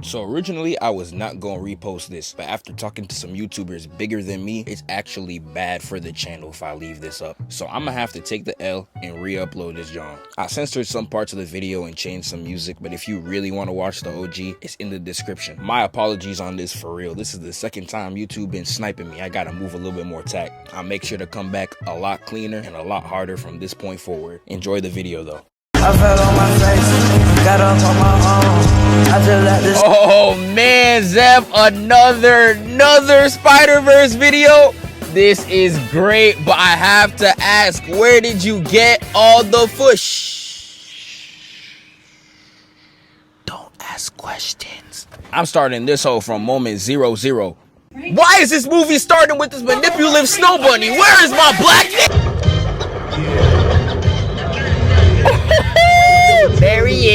So originally I was not gonna repost this, but after talking to some YouTubers bigger than me, it's actually bad for the channel if I leave this up. So I'm gonna have to take the L and re-upload this John. I censored some parts of the video and changed some music, but if you really want to watch the OG, it's in the description. My apologies on this for real. This is the second time YouTube been sniping me. I gotta move a little bit more tact. I'll make sure to come back a lot cleaner and a lot harder from this point forward. Enjoy the video though. I fell on my face, got up on my own. I just let this. Oh man, Zeph, another Spiderverse video. This is great, but I have to ask, where did you get all the Don't ask questions. I'm starting this whole from moment 00. Why is this movie starting with this manipulative snow bunny? Where is my black There he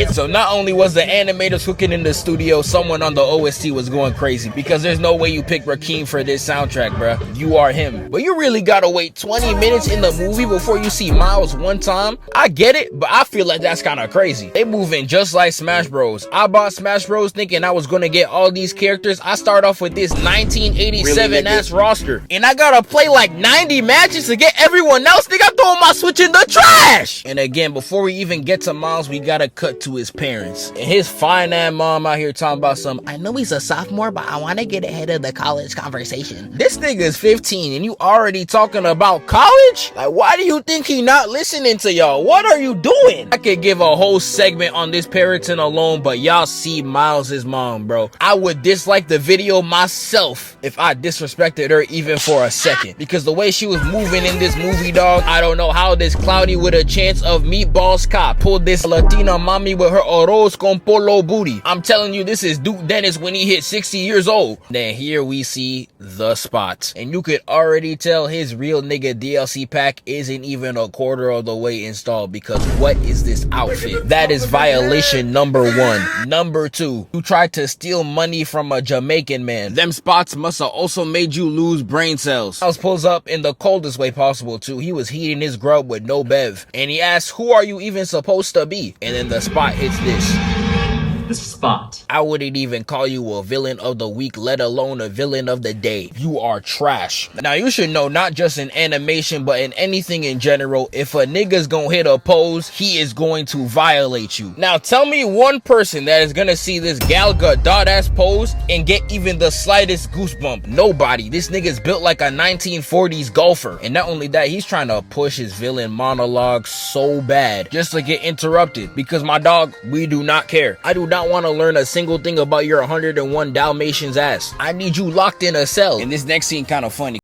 is. So not only was the animators cooking in the studio, someone on the OST was going crazy, because there's no way you pick Rakim for this soundtrack, bruh. You are him. But you really gotta wait 20 minutes in the movie before you see Miles one time. I get it, but I feel like that's kind of crazy. They moving just like Smash Bros. I bought Smash Bros thinking I was gonna get all these characters. I start off with this 1987 ass roster, and I gotta play like 90 matches to get everyone else. Nigga, I'm throwing my Switch in the trash. And again, before we even get to Miles, we gotta cut to his parents. And his fine ass mom out here talking about some, I know he's a sophomore, but I want to get ahead of the college conversation. This nigga is 15 and you already talking about college? Like, why do you think he not listening to y'all? What are you doing? I could give a whole segment on this parenting alone, but y'all see Miles's mom, bro. I would dislike the video myself if I disrespected her even for a second, because the way she was moving in this movie, dog, I don't know how this Cloudy with a chance of meatballs cop pulled this Latina mommy with her arroz con polo booty. I'm telling you, this is Duke Dennis when he hit 60 years old. Then here we see the Spot, and you could already tell his real nigga DLC pack isn't even a quarter of the way installed, because what is this outfit? That is violation number 1. Number 2, you tried to steal money from a Jamaican man. Them spots must have also made you lose brain cells. I was pulls up in the coldest way possible too. He was heating his grub with no bev, and he asked, who are you even supposed to be? And then the Spot hits this. The Spot. I wouldn't even call you a villain of the week, let alone a villain of the day. You are trash. Now you should know, not just in animation, but in anything in general, if a nigga's gonna hit a pose, he is going to violate you. Now tell me one person that is gonna see this Gal Gadot ass pose and get even the slightest goosebump. Nobody. This nigga's built like a 1940s golfer. And not only that, he's trying to push his villain monologue so bad just to get interrupted, because my dog, we do not care. I do not want to learn a single thing about your 101 Dalmatians ass. I need you locked in a cell. And this next scene kind of funny.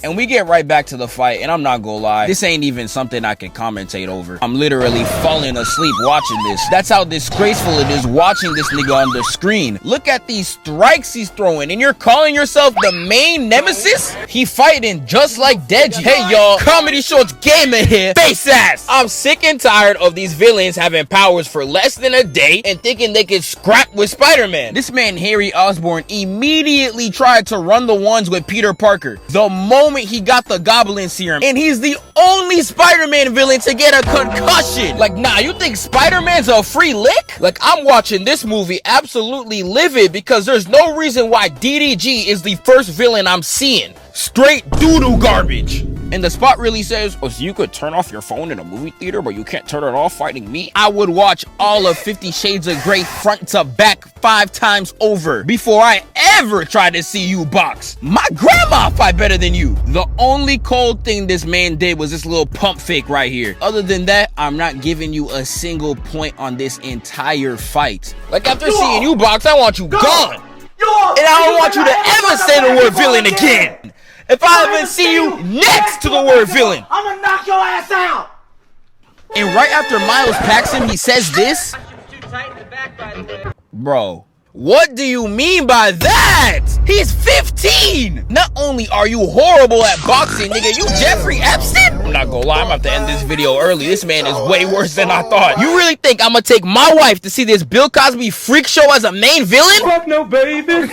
And we get right back to the fight, and I'm not gonna lie, this ain't even something I can commentate over. I'm literally falling asleep watching this. That's how disgraceful it is watching this nigga on the screen. Look at these strikes he's throwing, and you're calling yourself the main nemesis? He fighting just like Deji. Hey y'all, Comedy Shorts Gamer here, face ass! I'm sick and tired of these villains having powers for less than a day and thinking they could scrap with Spider-Man. This man Harry Osborn immediately tried to run the ones with Peter Parker the moment he got the Goblin Serum, and he's the only Spider-Man villain to get a concussion. Like, nah, you think Spider-Man's a free lick? Like, I'm watching this movie absolutely livid because there's no reason why DDG is the first villain I'm seeing. Straight doo-doo garbage. And the Spot really says, oh, so you could turn off your phone in a movie theater, but you can't turn it off fighting me? I would watch all of 50 Shades of Grey front to back 5 times over before I ever try to see you box. My grandma fight better than you. The only cold thing this man did was this little pump fake right here. Other than that, I'm not giving you a single point on this entire fight. Like, after seeing you box, I want you gone. And I don't want you to ever say the word villain again. If I ever see you next to the word villain, I'm gonna knock your ass out. And right after Miles packs him, he says this. Bro, what do you mean by that? He's 15! Not only are you horrible at boxing, nigga, you Jeffrey Epstein? I'm not gonna lie, I'm about to end this video early. This man is way worse than I thought. You really think I'm gonna take my wife to see this Bill Cosby freak show as a main villain? Fuck no, baby.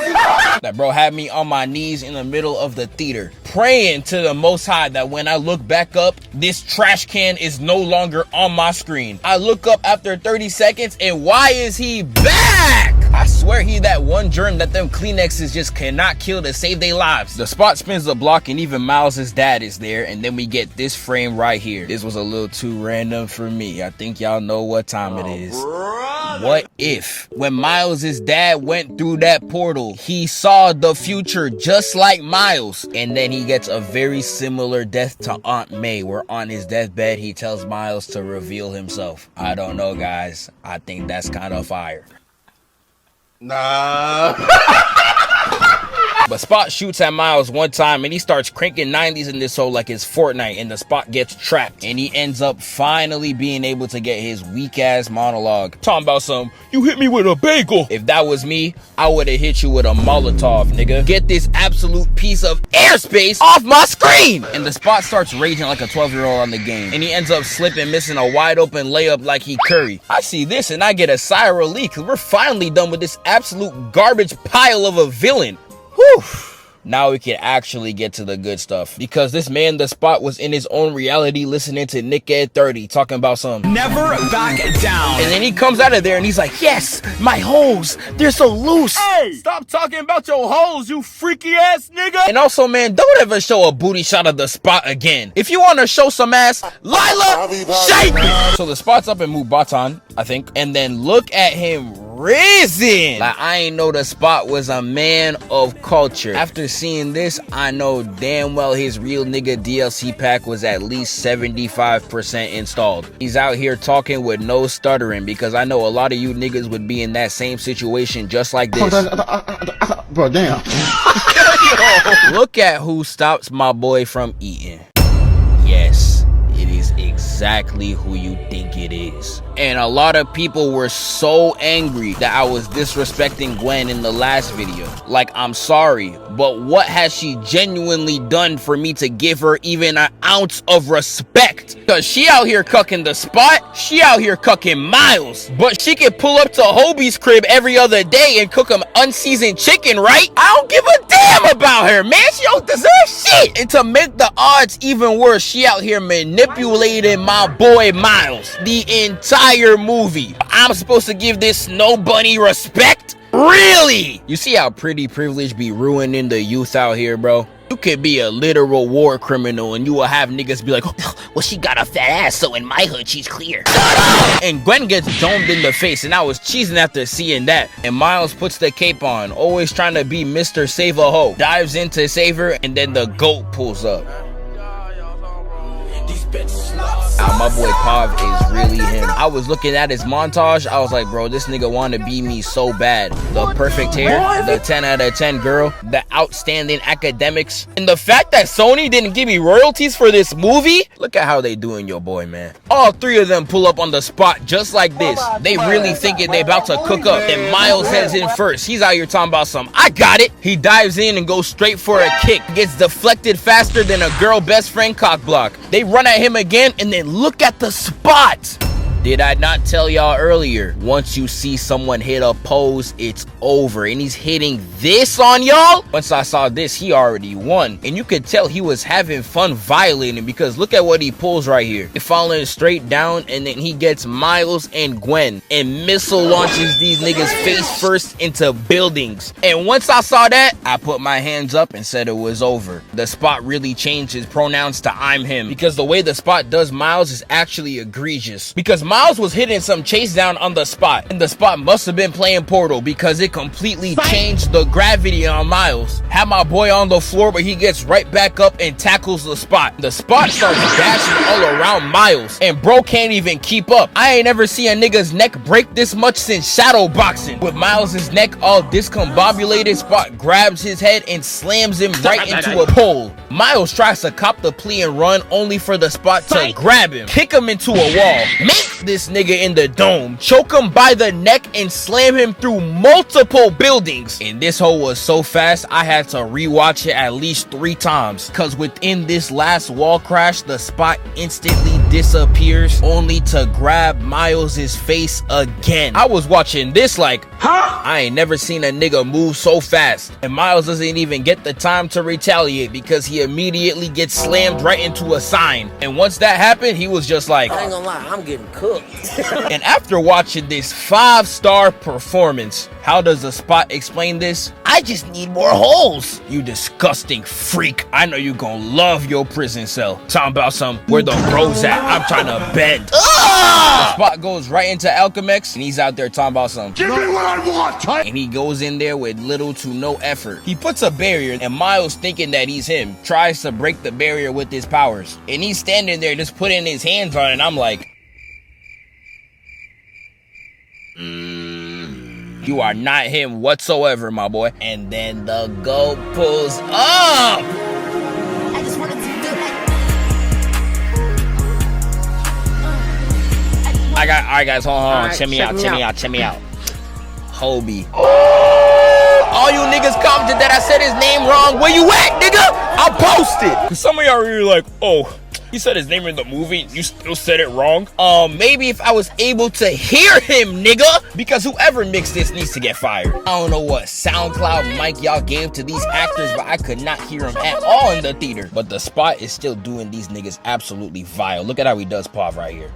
That bro had me on my knees in the middle of the theater, praying to the Most High that when I look back up, this trash can is no longer on my screen. I look up after 30 seconds, and why is he back? I swear he that one germ that them Kleenexes just cannot kill to save their lives. The spot spins the block, and even Miles' dad is there, and then we get this frame right here. This was a little too random for me. I think y'all know what time it is. What if, when Miles' dad went through that portal, he saw the future just like Miles, and then he gets a very similar death to Aunt May, where on his deathbed, he tells Miles to reveal himself. I don't know, guys. I think that's kind of fire. Nah. But Spot shoots at Miles one time and he starts cranking 90s in this hole like it's Fortnite, and the Spot gets trapped and he ends up finally being able to get his weak ass monologue. Talking about some, you hit me with a bagel. If that was me, I would have hit you with a Molotov, nigga. Get this absolute piece of airspace off my screen. And the Spot starts raging like a 12-year-old on the game, and he ends up slipping, missing a wide open layup like he Curry. I see this and I get a sigh of relief because we're finally done with this absolute garbage pile of a villain. Whew. Now we can actually get to the good stuff, because this man, the Spot, was in his own reality listening to Nick Ed 30 talking about some never back down. And then he comes out of there and he's like, yes, my holes, they're so loose. Hey, stop talking about your holes, you freaky ass nigga. And also, man, don't ever show a booty shot of the Spot again. If you want to show some ass, Lila, shake it. So the Spot's up in Mubatan, I think, and then look at him risen. Like, I ain't know the Spot was a man of culture. After seeing this, I know damn well his real nigga DLC pack was at least 75% installed. He's out here talking with no stuttering, because I know a lot of you niggas would be in that same situation just like this. Bro, damn. Look at who stops my boy from eating. Yes, it is exactly who you think it is. And a lot of people were so angry that I was disrespecting Gwen in the last video. Like, I'm sorry, but what has she genuinely done for me to give her even an ounce of respect? Because she out here cucking the Spot, she out here cucking Miles, but she can pull up to Hobie's crib every other day and cook him unseasoned chicken, right? I don't give a damn about her, man. She don't deserve shit. And to make the odds even worse, she out here manipulating my boy Miles the entire movie. I'm supposed to give this snow bunny respect? Really? You see how pretty privilege be ruining the youth out here, bro? You could be a literal war criminal and you will have niggas be like, oh, well, she got a fat ass, so in my hood she's clear. And Gwen gets domed in the face, and I was cheesing after seeing that. And Miles puts the cape on, always trying to be Mr. Save a Ho. Dives in to save her, and then the goat pulls up. My boy Pav is really him. I was looking at his montage, I was like, bro, this nigga wanna be me so bad. The perfect hair, the 10 out of 10 girl, the outstanding academics, and the fact that Sony didn't give me royalties for this movie. Look at how they doing your boy, man. All three of them pull up on the Spot just like this. They really thinking they about to cook up, and Miles heads in first. He's out here talking about some, I got it. He dives in and goes straight for a kick, gets deflected faster than a girl best friend cock block. They run at him again, and then look at the Spot. Did I not tell y'all earlier? Once you see someone hit a pose, it's over. And he's hitting this on y'all? Once I saw this, he already won. And you could tell he was having fun violating, because look at what he pulls right here. He falling straight down, and then he gets Miles and Gwen and missile launches these niggas face first into buildings. And once I saw that, I put my hands up and said it was over. The Spot really changed his pronouns to I'm him, because the way the Spot does Miles is actually egregious. Because Miles was hitting some chase down on the Spot, and the Spot must have been playing Portal, because it completely changed the gravity on Miles. Had my boy on the floor, but he gets right back up and tackles the Spot. The Spot starts dashing all around Miles, and bro can't even keep up. I ain't ever seen a nigga's neck break this much since shadow boxing. With Miles's neck all discombobulated, Spot grabs his head and slams him right into a pole. Miles tries to cop the plea and run, only for the Spot to grab him, kick him into a wall, make this nigga in the dome, choke him by the neck, and slam him through multiple buildings. And this hole was so fast, I had to rewatch it at least 3 times, cause within this last wall crash, the Spot instantly disappears, only to grab Miles's face again. I was watching this like, I ain't never seen a nigga move so fast. And Miles doesn't even get the time to retaliate because he immediately gets slammed right into a sign. And once that happened, he was just like, I ain't gonna lie, I'm getting cooked. And after watching this 5-star performance, how does the Spot explain this? I just need more holes. You disgusting freak. I know you gonna love your prison cell. Talking about some, where the bros at? I'm trying to bend. The Spot goes right into Alchemex, and he's out there talking about some, give me what I want. And he goes in there with little to no effort. He puts a barrier, and Miles, thinking that he's him, tries to break the barrier with his powers. And he's standing there just putting his hands on it, and I'm like, you are not him whatsoever, my boy. And then the goat pulls up. I just wanted to do Alright guys, hold on. Right, Check me out. Hobie. All you niggas commented that I said his name wrong. Where you at, nigga? I'll post it. Cause some of y'all are really like, oh, he said his name in the movie, you still said it wrong. Maybe if I was able to hear him, nigga, because whoever mixed this needs to get fired. I don't know what SoundCloud mic y'all gave to these actors, but I could not hear him at all in the theater. But the Spot is still doing these niggas absolutely vile. Look at how he does Pav right here.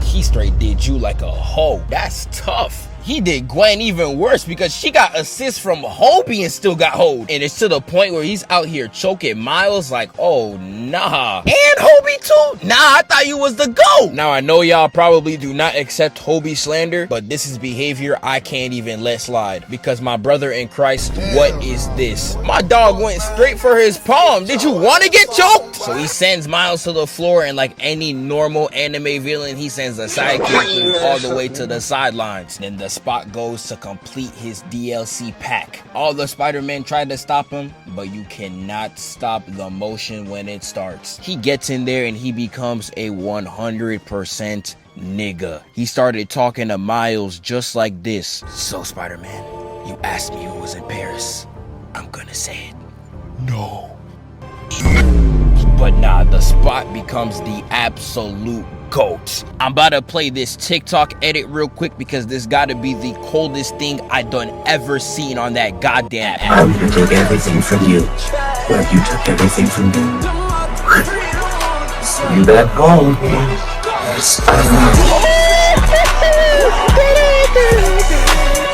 He straight did you like a hoe. That's tough. He did Gwen even worse because she got assists from Hobie and still got hold. And it's to the point where he's out here choking Miles like, oh, nah. And Hobie too? Nah, I thought you was the GOAT. Now, I know y'all probably do not accept Hobie slander, but this is behavior I can't even let slide. Because my brother in Christ, what is this? My dog went straight for his palm. Did you want to get choked? So he sends Miles to the floor, and like any normal anime villain, he sends a sidekick all the way to the sidelines. Then the Spot goes to complete his DLC pack. All the Spider-Men tried to stop him, but you cannot stop the motion when it starts. He gets in there and he becomes a 100% nigga. He started talking to Miles just like this. So Spider-Man, you asked me who was in Paris. I'm gonna say it. No. But nah, the Spot becomes the absolute GOAT. I'm about to play this TikTok edit real quick because this gotta be the coldest thing I done ever seen on that goddamn app. How you took everything from you. Well, you took everything from me. You that gold.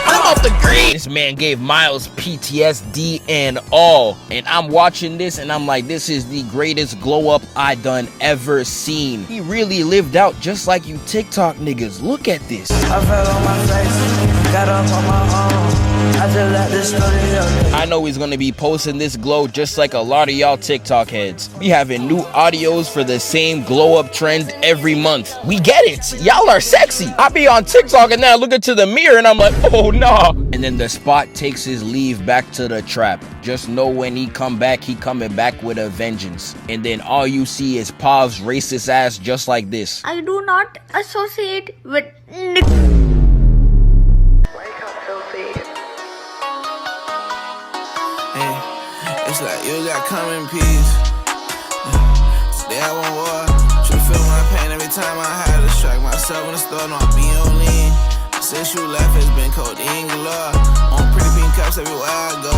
I'm off the grid. This man gave Miles PTSD and all. And I'm watching this and I'm like, this is the greatest glow up I done ever seen. He really lived out just like you TikTok niggas. Look at this. I fell on my face, got up on my own. I just let this story. I know he's gonna be posting this glow just like a lot of y'all TikTok heads. We having new audios for the same glow up trend every month. We get it. Y'all are sexy. I be on TikTok and then I look into the mirror and I'm like, oh nah. And then the Spot takes his leave back to the trap. Just know when he come back, he coming back with a vengeance. And then all you see is Pav's racist ass just like this. I do not associate with It's like you got common peace. Today I want war. Try to feel my pain every time I had to strike myself in the store. No, I be on lean. Since you left, it's been codeine galore. On pretty pink cups everywhere I go.